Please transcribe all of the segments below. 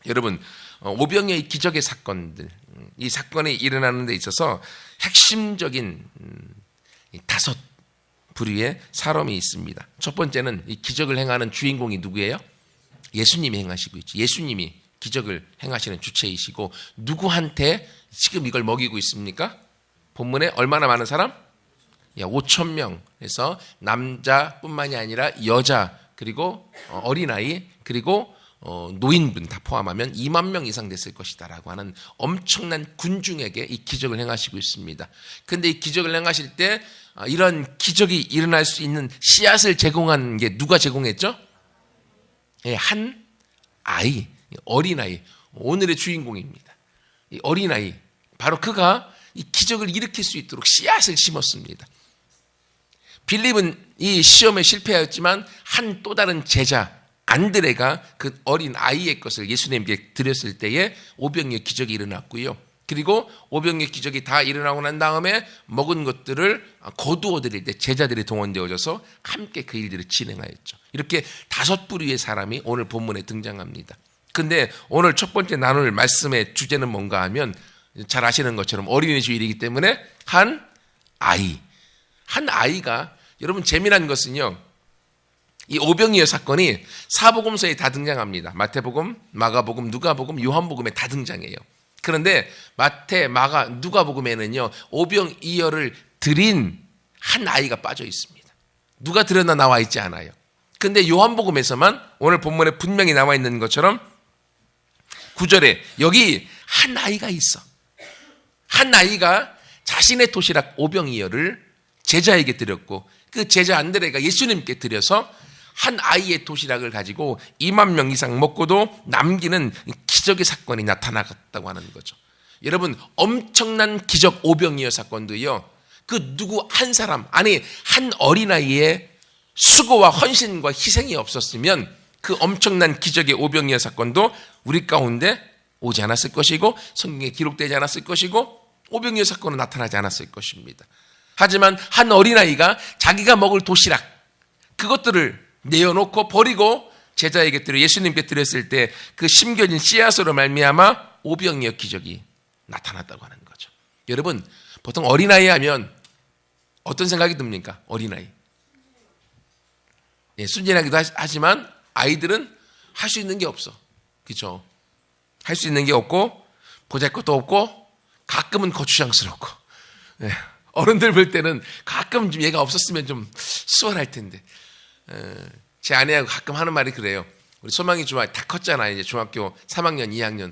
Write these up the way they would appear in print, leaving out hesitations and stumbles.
여러분, 오병이어의 기적의 사건들, 이 사건이 일어나는 데 있어서 핵심적인 5 부류의 사람이 있습니다. 첫 번째는 이 기적을 행하는 주인공이 누구예요? 예수님이 행하시고 있죠. 예수님이 기적을 행하시는 주체이시고, 누구한테 지금 이걸 먹이고 있습니까? 본문에 얼마나 많은 사람? 5,000명에서 남자뿐만이 아니라 여자, 그리고 어린아이, 그리고 노인분 다 포함하면 2만 명 이상 됐을 것이다 라고 하는 엄청난 군중에게 이 기적을 행하시고 있습니다. 그런데 이 기적을 행하실 때 이런 기적이 일어날 수 있는 씨앗을 제공한 게 누가 제공했죠? 한 아이, 어린아이, 오늘의 주인공입니다. 이 어린아이, 바로 그가 이 기적을 일으킬 수 있도록 씨앗을 심었습니다. 빌립은 이 시험에 실패하였지만 한 또 다른 제자 안드레가 그 어린 아이의 것을 예수님께 드렸을 때에 오병이어 기적이 일어났고요. 그리고 오병이어 기적이 다 일어나고 난 다음에 먹은 것들을 거두어 드릴 때 제자들이 동원되어져서 함께 그 일들을 진행하였죠. 이렇게 5 부류의 사람이 오늘 본문에 등장합니다. 근데 오늘 첫 번째 나눌 말씀의 주제는 뭔가 하면, 잘 아시는 것처럼 어린이 주일이기 때문에 한 아이가, 여러분 재미난 것은요, 이 오병이어 사건이 사복음서에 다 등장합니다. 마태복음, 마가복음, 누가복음, 요한복음에 다 등장해요. 그런데 마태, 마가, 누가복음에는요, 오병이어를 드린 한 아이가 빠져 있습니다. 누가 드렸나 나와 있지 않아요. 근데 요한복음에서만 오늘 본문에 분명히 나와 있는 것처럼 9절에 여기 한 아이가 있어. 한 아이가 자신의 도시락 오병이어를 제자에게 드렸고, 그 제자 안드레가 예수님께 드려서 한 아이의 도시락을 가지고 2만 명 이상 먹고도 남기는 기적의 사건이 나타났다고 하는 거죠. 여러분, 엄청난 기적 오병이어 사건도요, 그 누구 한 사람, 아니 한 어린아이의 수고와 헌신과 희생이 없었으면 그 엄청난 기적의 오병이어 사건도 우리 가운데 오지 않았을 것이고, 성경에 기록되지 않았을 것이고, 오병이어 사건은 나타나지 않았을 것입니다. 하지만 한 어린아이가 자기가 먹을 도시락, 그것들을 내어놓고 버리고 제자에게 드려 예수님께 드렸을 때 그 심겨진 씨앗으로 말미암아 오병이어 기적이 나타났다고 하는 거죠. 여러분, 보통 어린아이 하면 어떤 생각이 듭니까? 어린아이. 순진하기도 하지만 아이들은 할 수 있는 게 없어. 그렇죠? 할 수 있는 게 없고 보잘것도 없고 가끔은 거추장스럽고, 어른들 볼 때는 가끔 좀 얘가 없었으면 좀 수월할 텐데. 제 아내하고 가끔 하는 말이 그래요. 우리 소망이 중학교 다 컸잖아. 이제 중학교 3학년, 2학년.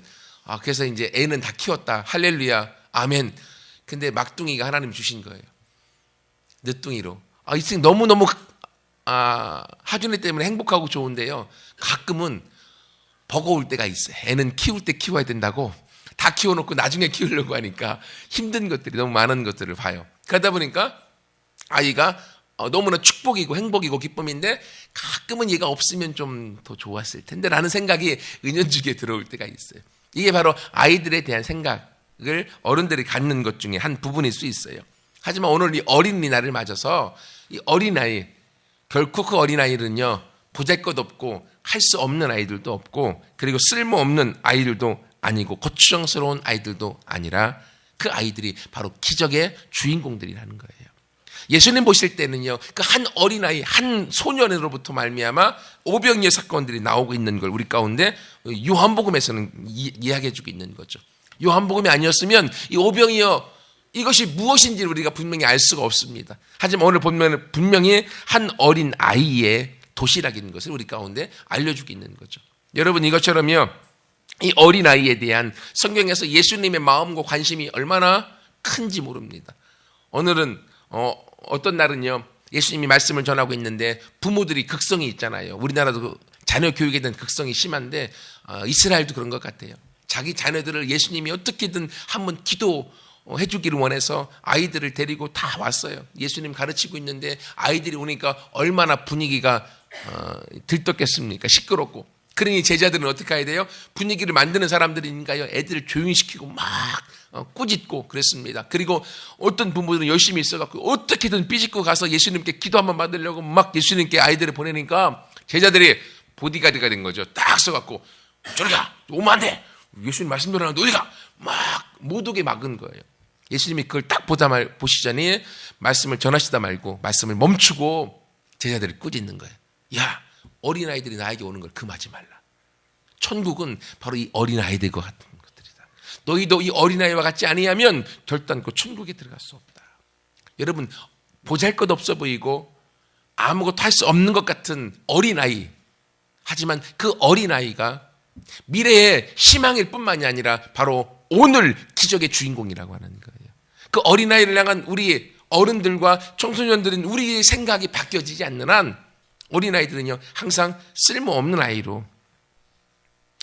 그래서 이제 애는 다 키웠다. 할렐루야, 아멘. 근데 막둥이가 하나님 주신 거예요. 늦둥이로. 이 생 너무너무 하준이 때문에 행복하고 좋은데요, 가끔은 버거울 때가 있어요. 애는 키울 때 키워야 된다고 다 키워놓고 나중에 키우려고 하니까 힘든 것들이 너무 많은 것들을 봐요. 그러다 보니까 아이가 너무나 축복이고 행복이고 기쁨인데 가끔은 얘가 없으면 좀 더 좋았을 텐데 라는 생각이 은연중에 들어올 때가 있어요. 이게 바로 아이들에 대한 생각을 어른들이 갖는 것 중에 한 부분일 수 있어요. 하지만 오늘 이 어린이날을 맞아서 이 어린아이, 결코 그 어린아이는요, 보잘것 없고 할 수 없는 아이들도 없고, 그리고 쓸모없는 아이들도 아니고 고추장스러운 아이들도 아니라 그 아이들이 바로 기적의 주인공들이라는 거예요. 예수님 보실 때는요, 그 한 어린아이, 한 소년으로부터 말미암아 오병이어 사건들이 나오고 있는 걸 우리 가운데 요한복음에서는 이야기해주고 있는 거죠. 요한복음이 아니었으면 이 오병이어 이것이 무엇인지 우리가 분명히 알 수가 없습니다. 하지만 오늘 보면 분명히 한 어린 아이의 도시락인 것을 우리 가운데 알려주고 있는 거죠. 여러분, 이것처럼요, 이 어린 아이에 대한 성경에서 예수님의 마음과 관심이 얼마나 큰지 모릅니다. 오늘은 어떤 날은요, 예수님이 말씀을 전하고 있는데 부모들이 극성이 있잖아요. 우리나라도 그 자녀 교육에 대한 극성이 심한데 이스라엘도 그런 것 같아요. 자기 자녀들을 예수님이 어떻게든 한번 기도해 주기를 원해서 아이들을 데리고 다 왔어요. 예수님 가르치고 있는데 아이들이 오니까 얼마나 분위기가 들떴겠습니까? 시끄럽고. 그러니 제자들은 어떻게 해야 돼요? 분위기를 만드는 사람들이니까요, 애들을 조용히 시키고 막 꾸짖고 그랬습니다. 그리고 어떤 부모들은 열심히 있어갖고 어떻게든 삐짓고 가서 예수님께 기도 한번 받으려고 막 예수님께 아이들을 보내니까 제자들이 보디가드가 된 거죠. 딱 써갖고 저리 가! 오면 안 돼! 예수님 말씀대로 하는데 어디 가! 막 못 오게 막은 거예요. 예수님이 그걸 딱 보시자니 말씀을 전하시다 말고 말씀을 멈추고 제자들을 꾸짖는 거예요. 야, 어린아이들이 나에게 오는 걸 금하지 말라. 천국은 바로 이 어린아이들과 같은 것들이다. 너희도 이 어린아이와 같지 아니하면 결단코 천국에 들어갈 수 없다. 여러분, 보잘것없어 보이고 아무것도 할 수 없는 것 같은 어린아이, 하지만 그 어린아이가 미래의 희망일 뿐만이 아니라 바로 오늘 기적의 주인공이라고 하는 거예요. 그 어린아이를 향한 우리 어른들과 청소년들은 우리의 생각이 바뀌어지지 않는 한 어린아이들은요 항상 쓸모없는 아이로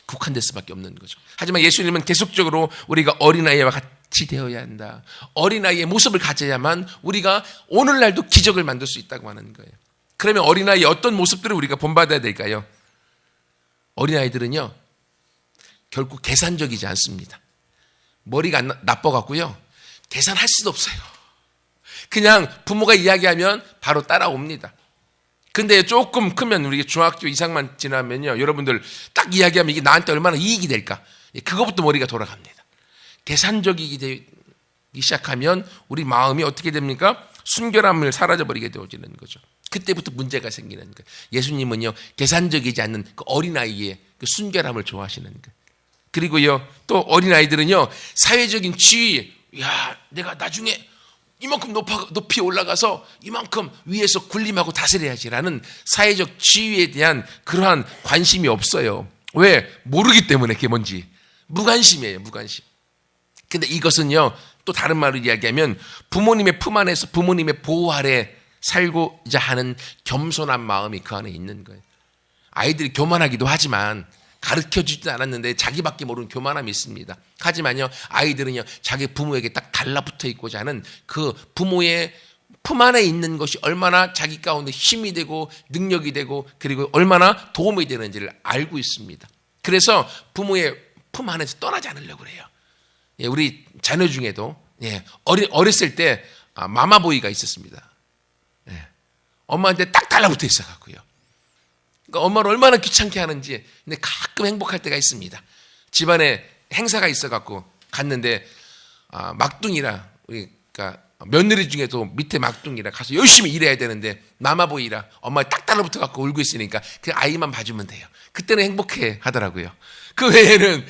국한될 수밖에 없는 거죠. 하지만 예수님은 계속적으로 우리가 어린아이와 같이 되어야 한다. 어린아이의 모습을 가져야만 우리가 오늘날도 기적을 만들 수 있다고 하는 거예요. 그러면 어린아이의 어떤 모습들을 우리가 본받아야 될까요? 어린아이들은요 결코 계산적이지 않습니다. 머리가 나빠갖고요 계산할 수도 없어요. 그냥 부모가 이야기하면 바로 따라옵니다. 근데 조금 크면 우리 중학교 이상만 지나면요 여러분들 딱 이야기하면 이게 나한테 얼마나 이익이 될까, 그거부터 머리가 돌아갑니다. 계산적이기 되기 시작하면 우리 마음이 어떻게 됩니까? 순결함을 사라져버리게 되어지는 거죠. 그때부터 문제가 생기는 거예요. 예수님은요 계산적이지 않는 그 어린아이의 그 순결함을 좋아하시는 거예요. 그리고요 또 어린아이들은요 사회적인 지위, 야 내가 나중에 이만큼 높이 올라가서 이만큼 위에서 군림하고 다스려야지라는 사회적 지위에 대한 그러한 관심이 없어요. 왜? 모르기 때문에. 그게 뭔지. 무관심이에요. 무관심. 근데 이것은요 또 다른 말로 이야기하면 부모님의 품 안에서 부모님의 보호 아래 살고자 하는 겸손한 마음이 그 안에 있는 거예요. 아이들이 교만하기도 하지만 가르쳐주지도 않았는데 자기밖에 모르는 교만함이 있습니다. 하지만요 아이들은요 자기 부모에게 딱 달라붙어 있고자 하는 그 부모의 품 안에 있는 것이 얼마나 자기 가운데 힘이 되고 능력이 되고 그리고 얼마나 도움이 되는지를 알고 있습니다. 그래서 부모의 품 안에서 떠나지 않으려고 그래요. 우리 자녀 중에도 어렸을 때 마마보이가 있었습니다. 엄마한테 딱 달라붙어 있어갖고요. 그러니까 엄마를 얼마나 귀찮게 하는지. 근데 가끔 행복할 때가 있습니다. 집안에 행사가 있어갖고 갔는데 막둥이라, 그러니까 며느리 중에도 밑에 막둥이라 가서 열심히 일해야 되는데 마마보이라 엄마에 딱 달라붙어갖고 울고 있으니까 그 아이만 봐주면 돼요. 그때는 행복해 하더라고요. 그 외에는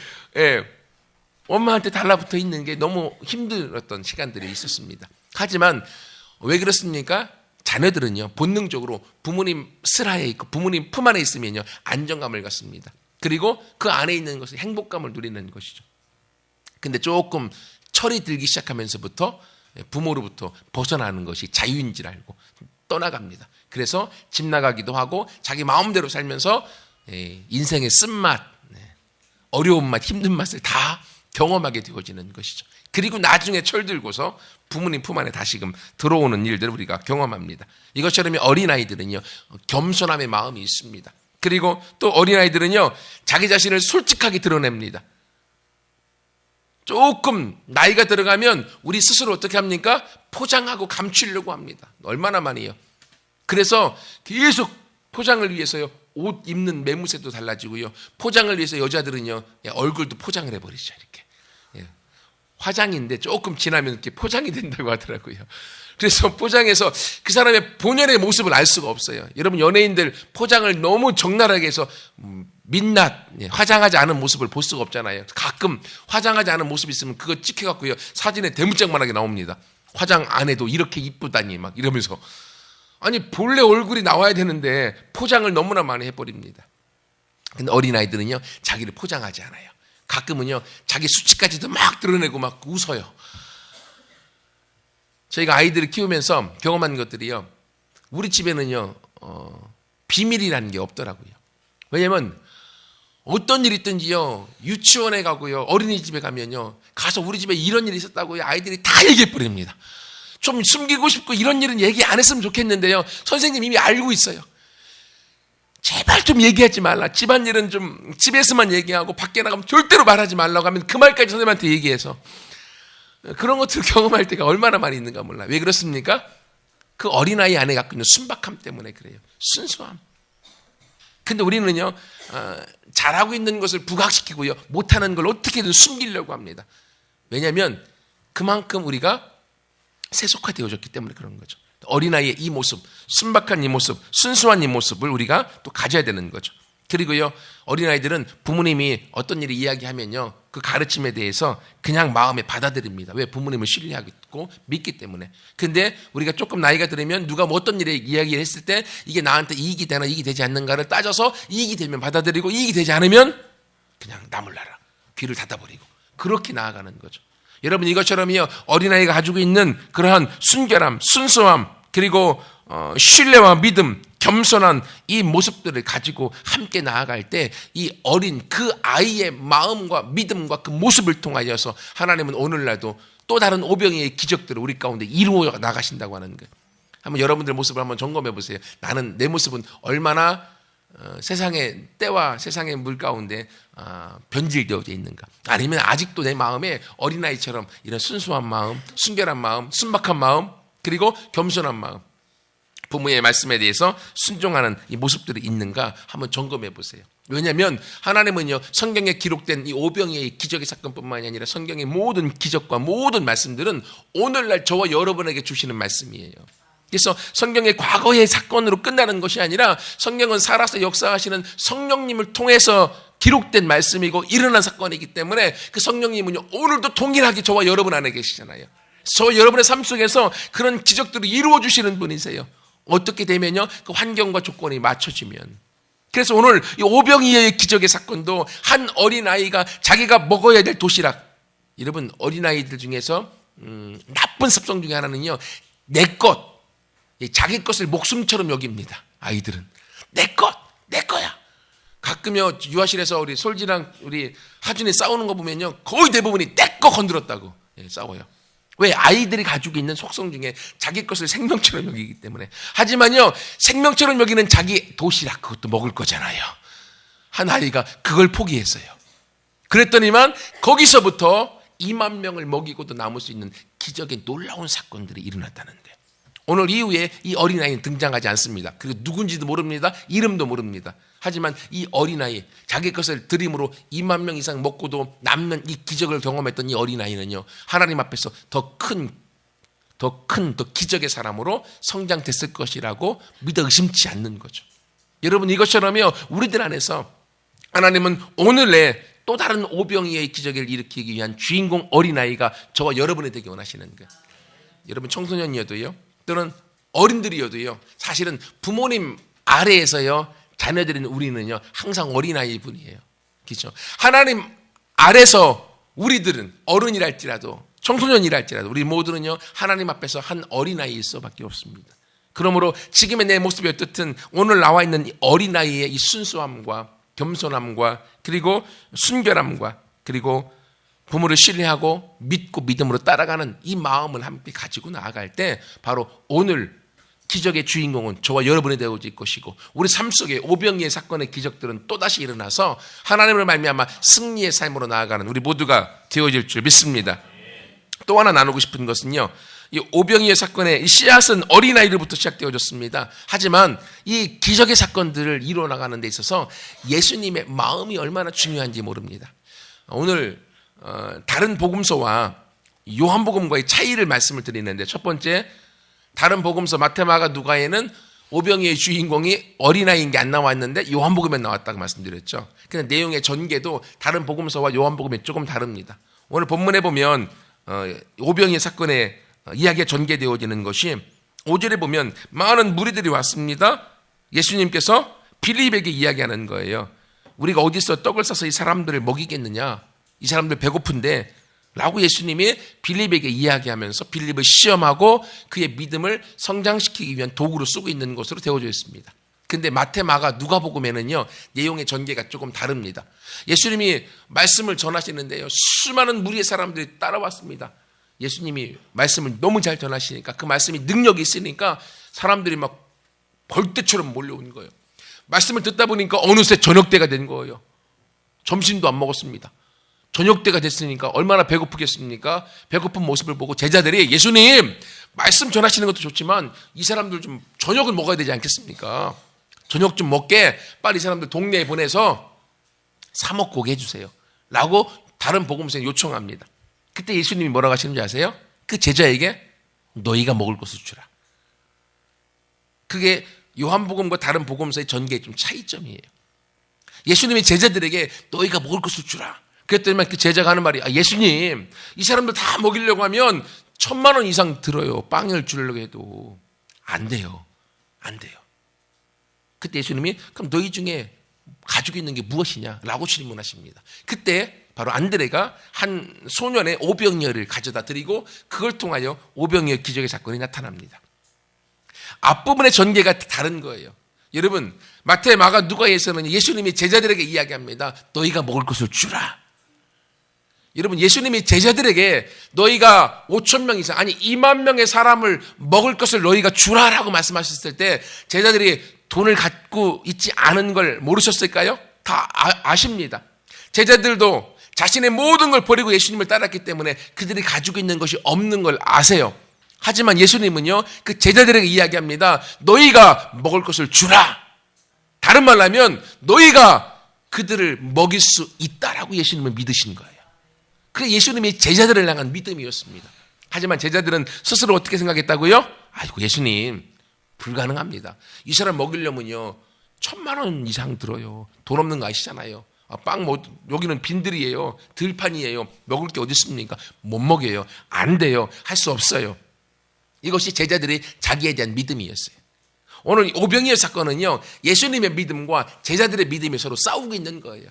엄마한테 달라붙어 있는 게 너무 힘들었던 시간들이 있었습니다. 하지만 왜 그렇습니까? 자녀들은요 본능적으로 부모님 슬하에 있고 부모님 품 안에 있으면요 안정감을 갖습니다. 그리고 그 안에 있는 것은 행복감을 누리는 것이죠. 근데 조금 철이 들기 시작하면서부터 부모로부터 벗어나는 것이 자유인 줄 알고 떠나갑니다. 그래서 집 나가기도 하고 자기 마음대로 살면서 인생의 쓴맛, 어려운 맛, 힘든 맛을 다 경험하게 되어지는 것이죠. 그리고 나중에 철들고서 부모님 품 안에 다시금 들어오는 일들을 우리가 경험합니다. 이것처럼 어린아이들은요 겸손함의 마음이 있습니다. 그리고 또 어린아이들은요 자기 자신을 솔직하게 드러냅니다. 조금 나이가 들어가면 우리 스스로 어떻게 합니까? 포장하고 감추려고 합니다. 얼마나 많이요. 그래서 계속 포장을 위해서요 옷 입는 매무새도 달라지고요. 포장을 위해서 여자들은요 얼굴도 포장을 해버리죠. 이렇게 화장인데 조금 지나면 이렇게 포장이 된다고 하더라고요. 그래서 포장해서 그 사람의 본연의 모습을 알 수가 없어요. 여러분 연예인들 포장을 너무 적나라하게 해서 민낯, 화장하지 않은 모습을 볼 수가 없잖아요. 가끔 화장하지 않은 모습이 있으면 그거 찍혀갖고요 사진에 대문짝만하게 나옵니다. 화장 안 해도 이렇게 이쁘다니 막 이러면서. 아니 본래 얼굴이 나와야 되는데 포장을 너무나 많이 해버립니다. 근데 어린아이들은요 자기를 포장하지 않아요. 가끔은요 자기 수치까지도 막 드러내고 막 웃어요. 저희가 아이들을 키우면서 경험한 것들이요 우리 집에는요 비밀이라는 게 없더라고요. 왜냐면 어떤 일이 있든지요 유치원에 가고요 어린이집에 가면요 가서 우리 집에 이런 일이 있었다고요 아이들이 다 얘기해 버립니다. 좀 숨기고 싶고 이런 일은 얘기 안 했으면 좋겠는데요 선생님 이미 알고 있어요. 제발 좀 얘기하지 말라. 집안일은 좀 집에서만 얘기하고 밖에 나가면 절대로 말하지 말라고 하면 그 말까지 선생님한테 얘기해서 그런 것들을 경험할 때가 얼마나 많이 있는가 몰라. 왜 그렇습니까? 그 어린아이 안에 갖고 있는 순박함 때문에 그래요. 순수함. 근데 우리는요, 잘하고 있는 것을 부각시키고요, 못하는 걸 어떻게든 숨기려고 합니다. 왜냐하면 그만큼 우리가 세속화되어졌기 때문에 그런 거죠. 어린아이의 이 모습, 순박한 이 모습, 순수한 이 모습을 우리가 또 가져야 되는 거죠. 그리고요, 어린아이들은 부모님이 어떤 일을 이야기하면요, 그 가르침에 대해서 그냥 마음에 받아들입니다. 왜? 부모님을 신뢰하고 믿기 때문에. 근데 우리가 조금 나이가 들으면 누가 뭐 어떤 일에 이야기를 했을 때 이게 나한테 이익이 되나 이익이 되지 않는가를 따져서 이익이 되면 받아들이고 이익이 되지 않으면 그냥 나몰라라, 귀를 닫아버리고 그렇게 나아가는 거죠. 여러분, 이것처럼요, 어린아이가 가지고 있는 그러한 순결함, 순수함, 그리고 신뢰와 믿음, 겸손한 이 모습들을 가지고 함께 나아갈 때 이 어린 그 아이의 마음과 믿음과 그 모습을 통하여서 하나님은 오늘날도 또 다른 오병이의 기적들을 우리 가운데 이루어 나가신다고 하는 거예요. 한번 여러분들 모습을 한번 점검해 보세요. 나는 내 모습은 얼마나 세상의 때와 세상의 물 가운데 변질되어져 있는가? 아니면 아직도 내 마음에 어린아이처럼 이런 순수한 마음, 순결한 마음, 순박한 마음, 그리고 겸손한 마음, 부모의 말씀에 대해서 순종하는 이 모습들이 있는가 한번 점검해 보세요. 왜냐하면 하나님은요, 성경에 기록된 이 오병이의 기적의 사건뿐만이 아니라 성경의 모든 기적과 모든 말씀들은 오늘날 저와 여러분에게 주시는 말씀이에요. 그래서 성경의 과거의 사건으로 끝나는 것이 아니라 성경은 살아서 역사하시는 성령님을 통해서 기록된 말씀이고 일어난 사건이기 때문에 그 성령님은요, 오늘도 동일하게 저와 여러분 안에 계시잖아요. 저 여러분의 삶 속에서 그런 기적들을 이루어 주시는 분이세요. 어떻게 되면요, 그 환경과 조건이 맞춰지면. 그래서 오늘 이 오병이어의 기적의 사건도 한 어린아이가 자기가 먹어야 될 도시락, 여러분 어린아이들 중에서 나쁜 습성 중에 하나는요, 내 것, 자기 것을 목숨처럼 여깁니다. 아이들은 내 것, 내 거야. 가끔요, 유아실에서 우리 솔지랑 우리 하준이 싸우는 거 보면요, 거의 대부분이 내 거 건드렸다고 싸워요. 왜? 아이들이 가지고 있는 속성 중에 자기 것을 생명처럼 여기기 때문에. 하지만요, 생명처럼 여기는 자기 도시락 그것도 먹을 거잖아요. 한 아이가 그걸 포기했어요. 그랬더니만 거기서부터 2만 명을 먹이고도 남을 수 있는 기적의 놀라운 사건들이 일어났다는데, 오늘 이후에 이 어린아이는 등장하지 않습니다. 그리고 누군지도 모릅니다. 이름도 모릅니다. 하지만 이 어린아이, 자기 것을 드림으로 2만 명 이상 먹고도 남는 이 기적을 경험했던 이 어린아이는요, 하나님 앞에서 더 큰 기적의 사람으로 성장됐을 것이라고 믿어 의심치 않는 거죠. 여러분, 이것처럼요, 우리들 안에서 하나님은 오늘의 또 다른 오병이어의 기적을 일으키기 위한 주인공 어린아이가 저와 여러분이 되기 원하시는 거예요. 여러분, 청소년이어도요, 또는 어른들이어도요, 사실은 부모님 아래에서요, 자녀들인 우리는요, 항상 어린아이 분이에요. 그렇죠? 하나님 아래서 우리들은 어른이랄지라도 청소년이랄지라도 우리 모두는요, 하나님 앞에서 한 어린아이일 수밖에 없습니다. 그러므로 지금의 내 모습이 어떻든 오늘 나와 있는 이 어린아이의 이 순수함과 겸손함과 그리고 순결함과 그리고 부모를 신뢰하고 믿고 믿음으로 따라가는 이 마음을 함께 가지고 나아갈 때 바로 오늘 기적의 주인공은 저와 여러분이 되어질 것이고, 우리 삶 속에 오병이의 사건의 기적들은 또다시 일어나서 하나님을 말미암아 승리의 삶으로 나아가는 우리 모두가 되어질 줄 믿습니다. 또 하나 나누고 싶은 것은요, 이 오병이의 사건의 씨앗은 어린아이들부터 시작되어졌습니다. 하지만 이 기적의 사건들을 이루어 나가는 데 있어서 예수님의 마음이 얼마나 중요한지 모릅니다. 오늘 다른 복음서와 요한복음과의 차이를 말씀을 드리는데, 첫 번째, 다른 복음서 마태, 마가, 누가에는 오병이의 주인공이 어린아이인 게 안 나왔는데 요한복음에 나왔다고 말씀드렸죠. 근데 내용의 전개도 다른 복음서와 요한복음이 조금 다릅니다. 오늘 본문에 보면 오병이의 사건의 이야기가 전개되어지는 것이 5절에 보면 많은 무리들이 왔습니다. 예수님께서 빌립에게 이야기하는 거예요. 우리가 어디서 떡을 싸서 이 사람들을 먹이겠느냐, 이 사람들 배고픈데 라고 예수님이 빌립에게 이야기하면서 빌립을 시험하고 그의 믿음을 성장시키기 위한 도구로 쓰고 있는 것으로 되어져 있습니다. 근데 마태, 마가, 누가복음에는요, 내용의 전개가 조금 다릅니다. 예수님이 말씀을 전하시는데요, 수많은 무리의 사람들이 따라왔습니다. 예수님이 말씀을 너무 잘 전하시니까, 그 말씀이 능력이 있으니까 사람들이 막 벌떼처럼 몰려온 거예요. 말씀을 듣다 보니까 어느새 저녁때가 된 거예요. 점심도 안 먹었습니다. 저녁때가 됐으니까 얼마나 배고프겠습니까? 배고픈 모습을 보고 제자들이, 예수님 말씀 전하시는 것도 좋지만 이 사람들 좀 저녁을 먹어야 되지 않겠습니까? 저녁 좀 먹게 빨리 이 사람들 동네에 보내서 사 먹고 오게 해주세요. 라고 다른 복음서에 요청합니다. 그때 예수님이 뭐라고 하시는지 아세요? 그 제자에게 너희가 먹을 것을 주라. 그게 요한복음과 다른 복음서의 전개의 좀 차이점이에요. 예수님이 제자들에게 너희가 먹을 것을 주라. 그랬더니 그 제자가 하는 말이 예수님, 이 사람들 다 먹이려고 하면 1,000만 원 이상 들어요. 빵을 주려고 해도. 안 돼요. 안 돼요. 그때 예수님이 그럼 너희 중에 가지고 있는 게 무엇이냐? 라고 질문하십니다. 그때 바로 안드레가 한 소년의 오병이어를 가져다 드리고 그걸 통하여 오병이어 기적의 사건이 나타납니다. 앞부분의 전개가 다른 거예요. 여러분, 마태, 마가, 누가에서는 예수님이 제자들에게 이야기합니다. 너희가 먹을 것을 주라. 여러분, 예수님이 제자들에게 너희가 5,000명 이상, 아니 2만 명의 사람을 먹을 것을 너희가 주라라고 말씀하셨을 때 제자들이 돈을 갖고 있지 않은 걸 모르셨을까요? 다 아십니다. 제자들도 자신의 모든 걸 버리고 예수님을 따랐기 때문에 그들이 가지고 있는 것이 없는 걸 아세요. 하지만 예수님은요, 그 제자들에게 이야기합니다. 너희가 먹을 것을 주라. 다른 말로 하면 너희가 그들을 먹일 수 있다라고 예수님을 믿으신 거예요. 그게 예수님이 제자들을 향한 믿음이었습니다. 하지만 제자들은 스스로 어떻게 생각했다고요? 아이고, 예수님, 불가능합니다. 이 사람 먹이려면요, 1,000만 원 이상 들어요. 돈 없는 거 아시잖아요. 빵 여기는 빈들이에요. 들판이에요. 먹을 게 어디 있습니까? 못 먹여요. 안 돼요. 할 수 없어요. 이것이 제자들이 자기에 대한 믿음이었어요. 오늘 오병이어 사건은요, 예수님의 믿음과 제자들의 믿음이 서로 싸우고 있는 거예요.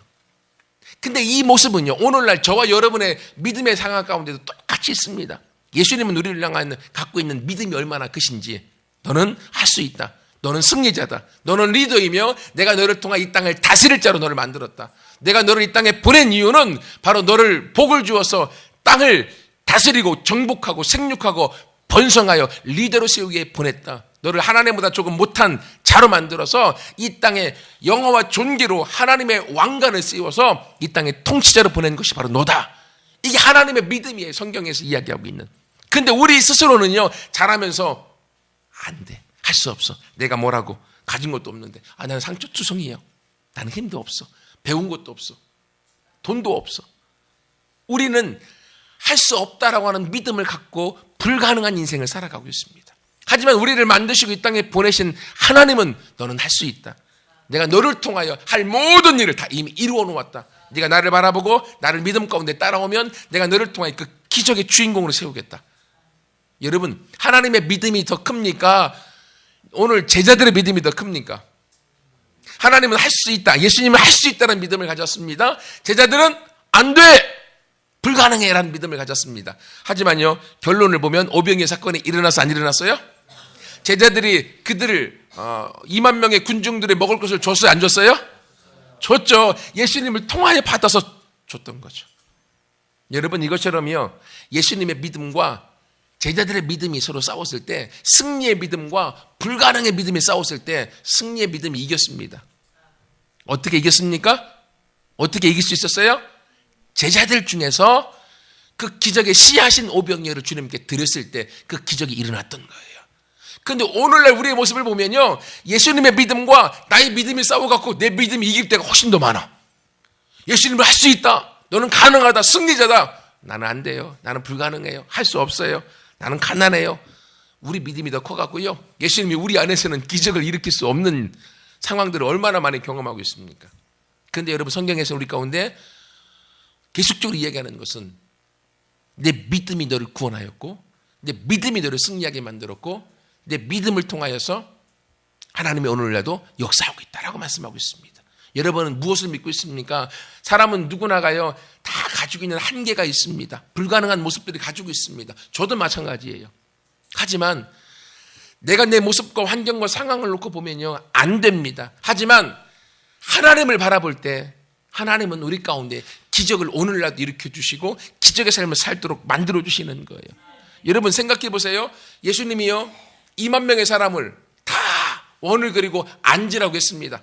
근데 이 모습은요, 오늘날 저와 여러분의 믿음의 상황 가운데도 똑같이 있습니다. 예수님은 우리를 향한 갖고 있는 믿음이 얼마나 크신지. 너는 할 수 있다. 너는 승리자다. 너는 리더이며 내가 너를 통해 이 땅을 다스릴 자로 너를 만들었다. 내가 너를 이 땅에 보낸 이유는 바로 너를 복을 주어서 땅을 다스리고 정복하고 생육하고 번성하여 리더로 세우기에 보냈다. 너를 하나님보다 조금 못한 자로 만들어서 이 땅에 영화와 존귀로 하나님의 왕관을 씌워서 이 땅에 통치자로 보낸 것이 바로 너다. 이게 하나님의 믿음이에요. 성경에서 이야기하고 있는. 근데 우리 스스로는요, 잘하면서 안 돼. 할 수 없어. 내가 뭐라고 가진 것도 없는데. 나는 상처투성이에요. 나는 힘도 없어. 배운 것도 없어. 돈도 없어. 우리는 할 수 없다라고 하는 믿음을 갖고 불가능한 인생을 살아가고 있습니다. 하지만 우리를 만드시고 이 땅에 보내신 하나님은 너는 할 수 있다. 내가 너를 통하여 할 모든 일을 다 이미 이루어 놓았다. 네가 나를 바라보고 나를 믿음 가운데 따라오면 내가 너를 통하여 그 기적의 주인공으로 세우겠다. 여러분, 하나님의 믿음이 더 큽니까? 오늘 제자들의 믿음이 더 큽니까? 하나님은 할 수 있다. 예수님은 할 수 있다는 믿음을 가졌습니다. 제자들은 안 돼! 불가능해라는 믿음을 가졌습니다. 하지만요, 결론을 보면 오병이어 사건이 일어나서 안 일어났어요? 제자들이 그들을 2만 명의 군중들이 먹을 것을 줬어요? 안 줬어요? 줬죠. 예수님을 통하여 받아서 줬던 거죠. 여러분, 이것처럼요, 예수님의 믿음과 제자들의 믿음이 서로 싸웠을 때, 승리의 믿음과 불가능의 믿음이 싸웠을 때 승리의 믿음이 이겼습니다. 어떻게 이겼습니까? 어떻게 이길 수 있었어요? 제자들 중에서 그 기적의 씨하신 오병이어를 주님께 드렸을 때 그 기적이 일어났던 거예요. 그런데 오늘날 우리의 모습을 보면요, 예수님의 믿음과 나의 믿음이 싸워갖고 내 믿음이 이길 때가 훨씬 더 많아. 예수님을 할 수 있다. 너는 가능하다. 승리자다. 나는 안 돼요. 나는 불가능해요. 할 수 없어요. 나는 가난해요. 우리 믿음이 더 커갖고요, 예수님이 우리 안에서는 기적을 일으킬 수 없는 상황들을 얼마나 많이 경험하고 있습니까? 그런데 여러분, 성경에서 우리 가운데 계속적으로 이야기하는 것은 내 믿음이 너를 구원하였고 내 믿음이 너를 승리하게 만들었고 내 믿음을 통하여서 하나님이 오늘날도 역사하고 있다라고 말씀하고 있습니다. 여러분은 무엇을 믿고 있습니까? 사람은 누구나가요, 다 가지고 있는 한계가 있습니다. 불가능한 모습들이 가지고 있습니다. 저도 마찬가지예요. 하지만 내가 내 모습과 환경과 상황을 놓고 보면요, 안 됩니다. 하지만 하나님을 바라볼 때 하나님은 우리 가운데 기적을 오늘날도 일으켜 주시고 기적의 삶을 살도록 만들어 주시는 거예요. 여러분 생각해 보세요. 예수님이요, 2만 명의 사람을 다 원을 그리고 앉으라고 했습니다.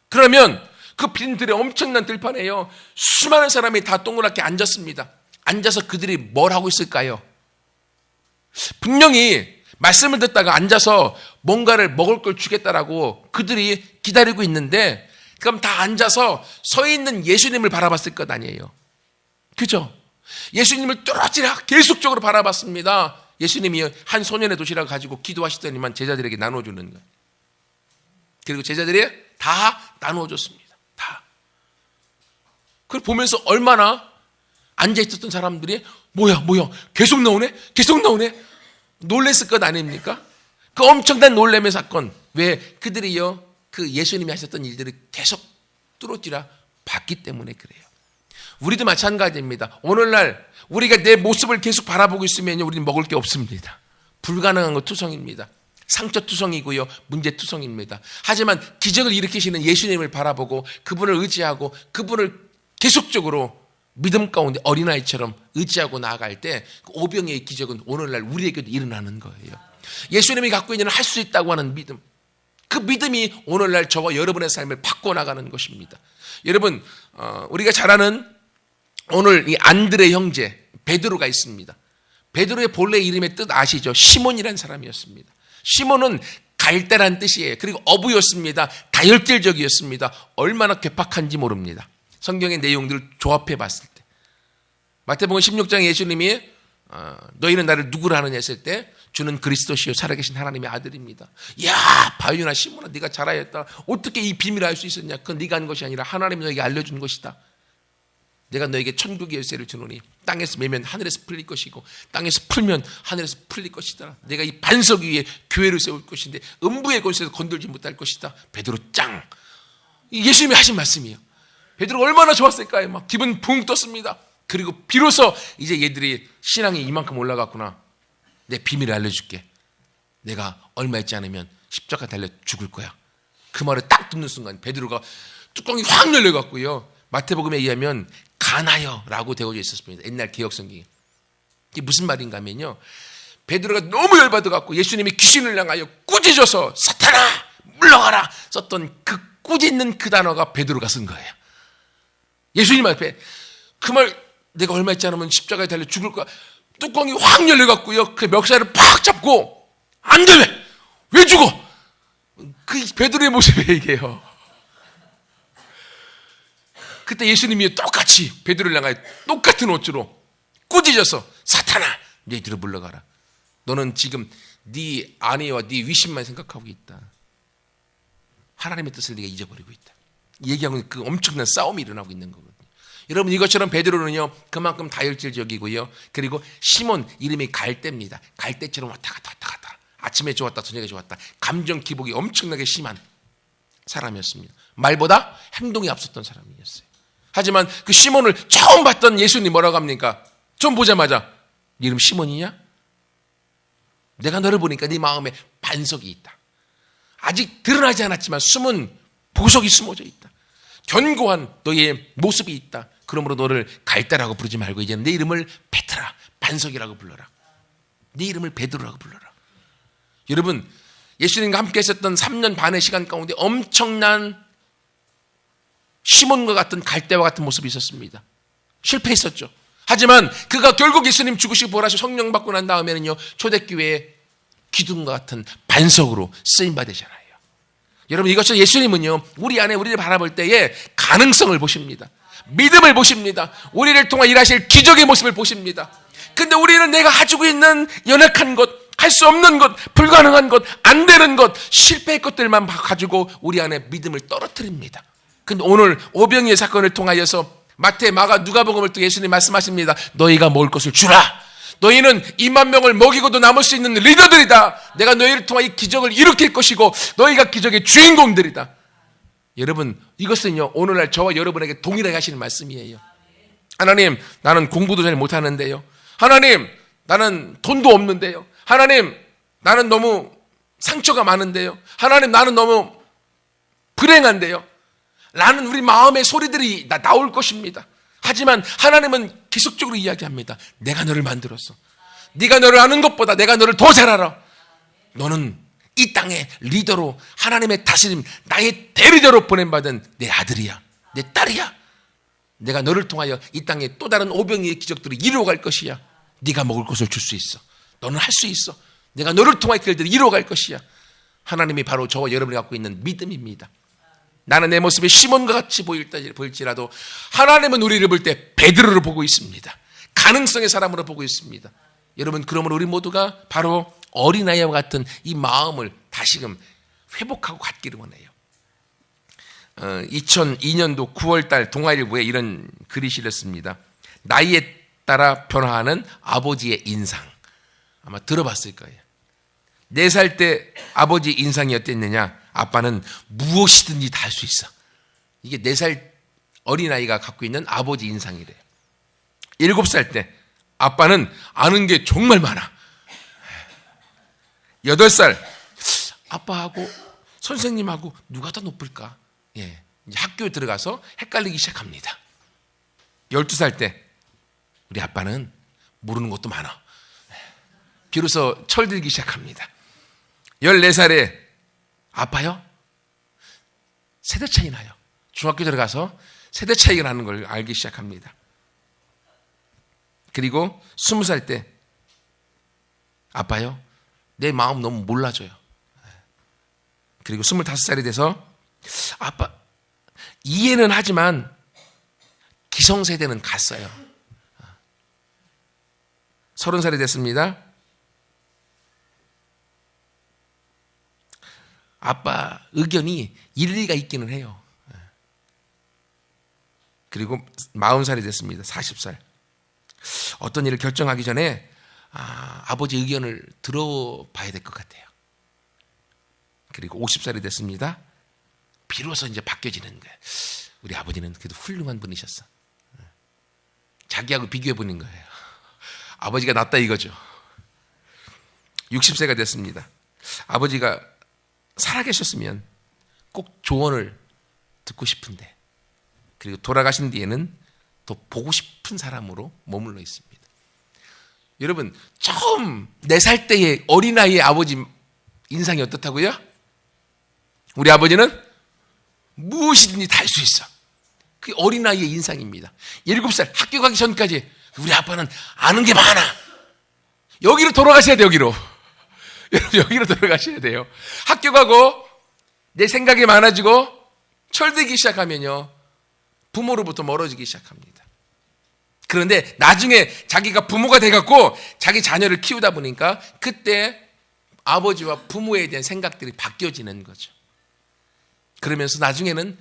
그러면 그 빈들의 엄청난 들판에요, 수많은 사람이 다 동그랗게 앉았습니다. 앉아서 그들이 뭘 하고 있을까요? 분명히 말씀을 듣다가 앉아서 뭔가를 먹을 걸 주겠다라고 그들이 기다리고 있는데, 그럼 다 앉아서 서 있는 예수님을 바라봤을 것 아니에요. 그죠? 예수님을 뚜렷이 계속적으로 바라봤습니다. 예수님이 한 소년의 도시락을 가지고 기도하시더니만 제자들에게 나눠주는 거예요. 그리고 제자들이 다 나누어줬습니다. 다. 그걸 보면서 얼마나 앉아있었던 사람들이 뭐야 계속 나오네 놀랬을 것 아닙니까? 그 엄청난 놀램의 사건. 왜? 그들이요 그 예수님이 하셨던 일들을 계속 뚜렷이라 봤기 때문에 그래요. 우리도 마찬가지입니다. 오늘날 우리가 내 모습을 계속 바라보고 있으면 우리는 먹을 게 없습니다. 불가능한 거 투성입니다. 상처투성이고요, 문제투성입니다. 하지만 기적을 일으키시는 예수님을 바라보고 그분을 의지하고 그분을 계속적으로 믿음 가운데 어린아이처럼 의지하고 나아갈 때 그 오병이의 기적은 오늘날 우리에게도 일어나는 거예요. 예수님이 갖고 있는 할 수 있다고 하는 믿음, 그 믿음이 오늘날 저와 여러분의 삶을 바꿔나가는 것입니다. 여러분, 우리가 잘 아는 오늘 이 안드레 형제 베드로가 있습니다. 베드로의 본래 이름의 뜻 아시죠? 시몬이라는 사람이었습니다. 시몬은 갈대란 뜻이에요. 그리고 어부였습니다. 다혈질적이었습니다. 얼마나 괴팍한지 모릅니다. 성경의 내용들을 조합해 봤을 때 마태복음 16장에 예수님이 너희는 나를 누구라 하느냐 했을 때 주는 그리스도시요 살아계신 하나님의 아들입니다. 야 바요나 시몬아 네가 잘하였다. 어떻게 이 비밀을 알 수 있었냐? 그건 네가 한 것이 아니라 하나님이 너에게 알려준 것이다. 내가 너에게 천국의 열쇠를 주노니 땅에서 매면 하늘에서 풀릴 것이고 땅에서 풀면 하늘에서 풀릴 것이다. 내가 이 반석 위에 교회를 세울 것인데 음부의 곳에서 건들지 못할 것이다. 베드로 짱! 예수님이 하신 말씀이에요. 베드로가 얼마나 좋았을까요? 막 기분 붕 떴습니다. 그리고 비로소 이제 얘들이 신앙이 이만큼 올라갔구나. 내 비밀을 알려줄게. 내가 얼마 있지 않으면 십자가 달려 죽을 거야. 그 말을 딱 듣는 순간 베드로가 뚜껑이 확 열려갖고요. 마태복음에 의하면 가나여라고 되어져 있었습니다. 옛날 개혁성경에. 이게 무슨 말인가 하면요. 베드로가 너무 열받아갖고 예수님이 귀신을 향하여 꾸짖어서 사탄아 물러가라 썼던 그 꾸짖는 그 단어가 베드로가 쓴 거예요. 예수님 앞에 그 말 내가 얼마 있지 않으면 십자가에 달려 죽을 거야. 뚜껑이 확 열려갖고요. 그 멱살을 팍 잡고 안 돼! 왜 죽어? 그 베드로의 모습이 얘기해요. 그때 예수님이 똑같이 베드로를 향하여 똑같은 옷으로 꾸짖어서 사탄아 너희들을 물러가라. 너는 지금 네 아내와 네 위신만 생각하고 있다. 하나님의 뜻을 네가 잊어버리고 있다. 얘기하고 그 엄청난 싸움이 일어나고 있는 거거든요. 여러분 이것처럼 베드로는요 그만큼 다혈질적이고요. 그리고 시몬 이름이 갈대입니다. 갈대처럼 왔다 갔다 아침에 좋았다 저녁에 좋았다. 감정 기복이 엄청나게 심한 사람이었습니다. 말보다 행동이 앞섰던 사람이었어요. 하지만 그 시몬을 처음 봤던 예수님이 뭐라고 합니까? 좀 보자마자 네 이름 시몬이냐? 내가 너를 보니까 네 마음에 반석이 있다. 아직 드러나지 않았지만 숨은 보석이 숨어져 있다. 견고한 너의 모습이 있다. 그러므로 너를 갈대라고 부르지 말고 이제는 내 이름을 베드라, 반석이라고 불러라. 네 이름을 베드로라고 불러라. 여러분 예수님과 함께 있었던 3년 반의 시간 가운데 엄청난 시몬과 같은 갈대와 같은 모습이 있었습니다. 실패했었죠. 하지만 그가 결국 예수님 죽으시고 부활하시고 성령 받고 난 다음에는요 초대교회의 기둥과 같은 반석으로 쓰임받으잖아요. 여러분 이것은 예수님은요 우리 안에 우리를 바라볼 때에 가능성을 보십니다. 믿음을 보십니다. 우리를 통해 일하실 기적의 모습을 보십니다. 근데 우리는 내가 가지고 있는 연약한 것, 할 수 없는 것, 불가능한 것, 안 되는 것, 실패의 것들만 가지고 우리 안에 믿음을 떨어뜨립니다. 근데 오늘 오병이의 사건을 통하여서 마태, 마가, 누가복음을 또 예수님 말씀하십니다. 너희가 먹을 것을 주라. 너희는 2만 명을 먹이고도 남을 수 있는 리더들이다. 내가 너희를 통해 이 기적을 일으킬 것이고 너희가 기적의 주인공들이다. 여러분 이것은요 오늘날 저와 여러분에게 동일하게 하시는 말씀이에요. 하나님 나는 공부도 잘 못하는데요. 하나님 나는 돈도 없는데요. 하나님 나는 너무 상처가 많은데요. 하나님 나는 너무 불행한데요. 라는 우리 마음의 소리들이 나올 것입니다. 하지만 하나님은 계속적으로 이야기합니다. 내가 너를 만들었어. 네가 너를 아는 것보다 내가 너를 더 잘 알아. 너는 이 땅의 리더로 하나님의 다스림, 나의 대리자로 보냄받은 내 아들이야. 내 딸이야. 내가 너를 통하여 이 땅에 또 다른 오병이의 기적들을 이루어갈 것이야. 네가 먹을 것을 줄 수 있어. 너는 할 수 있어. 내가 너를 통하여 그 일들을 이루어갈 것이야. 하나님이 바로 저와 여러분이 갖고 있는 믿음입니다. 나는 내 모습이 시몬과 같이 보일지라도 하나님은 우리를 볼 때 베드로를 보고 있습니다. 가능성의 사람으로 보고 있습니다. 여러분, 그러므로 우리 모두가 바로 어린아이와 같은 이 마음을 다시금 회복하고 갖기를 원해요. 2002년도 9월달 동아일보에 이런 글이 실렸습니다. 나이에 따라 변화하는 아버지의 인상. 아마 들어봤을 거예요. 4살 때 아버지 인상이 어땠느냐? 아빠는 무엇이든지 다 할 수 있어. 이게 4살 어린아이가 갖고 있는 아버지 인상이래요. 7살 때 아빠는 아는 게 정말 많아. 8살 아빠하고 선생님하고 누가 더 높을까? 예, 이제 학교에 들어가서 헷갈리기 시작합니다. 12살 때 우리 아빠는 모르는 것도 많아. 비로소 철들기 시작합니다. 14살에 아빠요? 세대 차이 나요. 중학교 들어가서 세대 차이가 나는 걸 알기 시작합니다. 그리고 20살 때 아빠요? 내 마음 너무 몰라줘요. 그리고 25살이 돼서 아빠 이해는 하지만 기성세대는 갔어요. 30살이 됐습니다. 아빠 의견이 일리가 있기는 해요. 그리고 40살이 됐습니다. 40살. 어떤 일을 결정하기 전에 아버지 의견을 들어봐야 될 것 같아요. 그리고 50살이 됐습니다. 비로소 이제 바뀌어지는 거예요. 우리 아버지는 그래도 훌륭한 분이셨어. 자기하고 비교해 보는 거예요. 아버지가 낫다 이거죠. 60세가 됐습니다. 아버지가 살아계셨으면 꼭 조언을 듣고 싶은데, 그리고 돌아가신 뒤에는 더 보고 싶은 사람으로 머물러 있습니다. 여러분, 처음 4살 때의 어린아이의 아버지 인상이 어떻다고요? 우리 아버지는 무엇이든지 다 할 수 있어. 그게 어린아이의 인상입니다. 7살 학교 가기 전까지 우리 아빠는 아는 게 많아. 여기로 돌아가셔야 돼요. 여기로. 여러분, 여기로 돌아가셔야 돼요. 학교 가고 내 생각이 많아지고 철들기 시작하면요, 부모로부터 멀어지기 시작합니다. 그런데 나중에 자기가 부모가 돼갖고 자기 자녀를 키우다 보니까 그때 아버지와 부모에 대한 생각들이 바뀌어지는 거죠. 그러면서 나중에는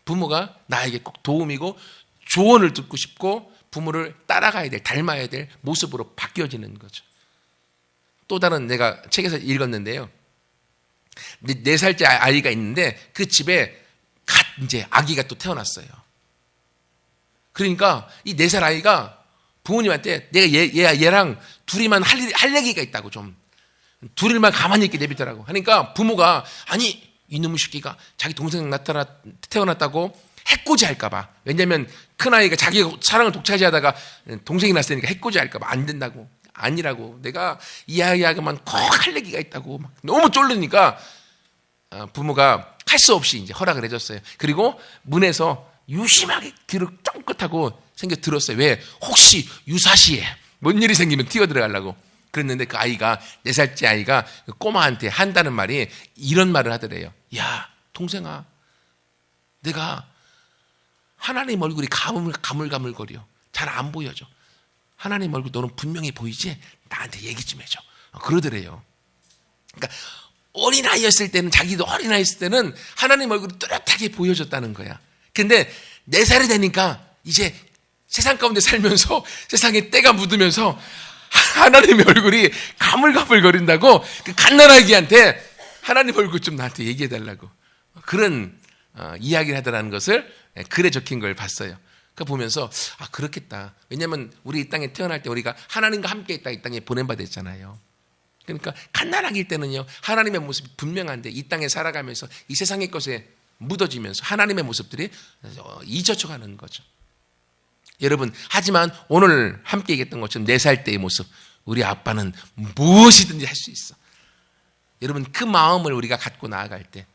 부모가 나에게 꼭 도움이고 조언을 듣고 싶고 부모를 따라가야 될, 닮아야 될 모습으로 바뀌어지는 거죠. 또 다른 내가 책에서 읽었는데요. 4살째 아이가 있는데 그 집에 갓 이제 아기가 또 태어났어요. 그러니까 이 4살 아이가 부모님한테 내가 얘랑 둘이만 할 얘기가 있다고, 좀 둘이만 가만히 있게 내비더라고. 하니까 부모가 아니 이놈의 새끼가 자기 동생 태어났다고 해코지 할까봐. 왜냐면 큰아이가 자기 사랑을 독차지하다가 동생이 났으니까 해코지 할까봐 안 된다고. 아니라고, 내가 이 아이하고만 꼭 할 얘기가 있다고. 막 너무 쫄르니까 부모가 할 수 없이 이제 허락을 해줬어요. 그리고 문에서 유심하게 귀를 쫑긋하고 생겨 들었어요. 왜? 혹시 유사시에 뭔 일이 생기면 뛰어 들어가려고. 그랬는데 그 아이가, 4살째 아이가 그 꼬마한테 한다는 말이 이런 말을 하더래요. 야, 동생아, 내가 하나님 얼굴이 가물가물거려. 잘 안 보여져. 하나님 얼굴 너는 분명히 보이지? 나한테 얘기 좀 해줘. 그러더래요. 그러니까 어린아이였을 때는, 자기도 어린아이였을 때는 하나님 얼굴이 뚜렷하게 보여줬다는 거야. 근데 4살이 되니까 이제 세상 가운데 살면서 세상에 때가 묻으면서 하나님의 얼굴이 가물가물거린다고 그 갓난아기한테 하나님 얼굴 좀 나한테 얘기해달라고 그런 이야기를 하더라는 것을 글에 적힌 걸 봤어요. 그 보면서 그렇겠다. 왜냐하면 우리 이 땅에 태어날 때 우리가 하나님과 함께 있다, 이 땅에 보낸받았잖아요. 그러니까 갓난아기일 때는요, 하나님의 모습이 분명한데 이 땅에 살아가면서 이 세상의 것에 묻어지면서 하나님의 모습들이 잊혀져가는 거죠. 여러분, 하지만 오늘 함께 얘기했던 것처럼 4살 때의 모습, 우리 아빠는 무엇이든지 할 수 있어. 여러분, 그 마음을 우리가 갖고 나아갈 때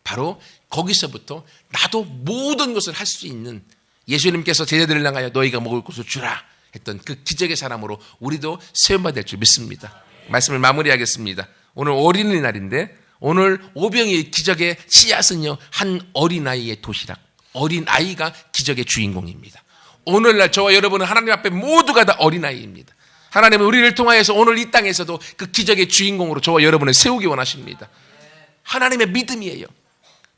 바로 거기서부터 나도 모든 것을 할 수 있는, 예수님께서 제자들을 향하여 너희가 먹을 것을 주라 했던 그 기적의 사람으로 우리도 세움받을 줄 믿습니다. 말씀을 마무리하겠습니다. 오늘 어린이날인데 오늘 오병이의 기적의 씨앗은요, 한 어린아이의 도시락, 어린아이가 기적의 주인공입니다. 오늘날 저와 여러분은 하나님 앞에 모두가 다 어린아이입니다. 하나님은 우리를 통하여서 오늘 이 땅에서도 그 기적의 주인공으로 저와 여러분을 세우기 원하십니다. 하나님의 믿음이에요.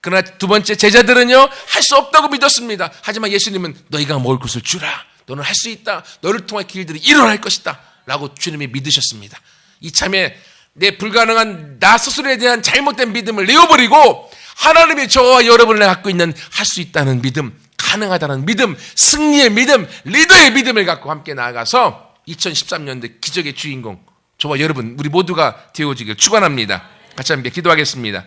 그러나 두 번째, 제자들은요, 할 수 없다고 믿었습니다. 하지만 예수님은 너희가 먹을 것을 주라. 너는 할 수 있다. 너를 통해 길들이 일어날 것이다. 라고 주님이 믿으셨습니다. 이참에 내 불가능한 나 스스로에 대한 잘못된 믿음을 내어버리고 하나님이 저와 여러분을 갖고 있는 할 수 있다는 믿음, 가능하다는 믿음, 승리의 믿음, 리더의 믿음을 갖고 함께 나아가서 2013년도 기적의 주인공, 저와 여러분, 우리 모두가 되어지길 축원합니다. 같이 함께 기도하겠습니다.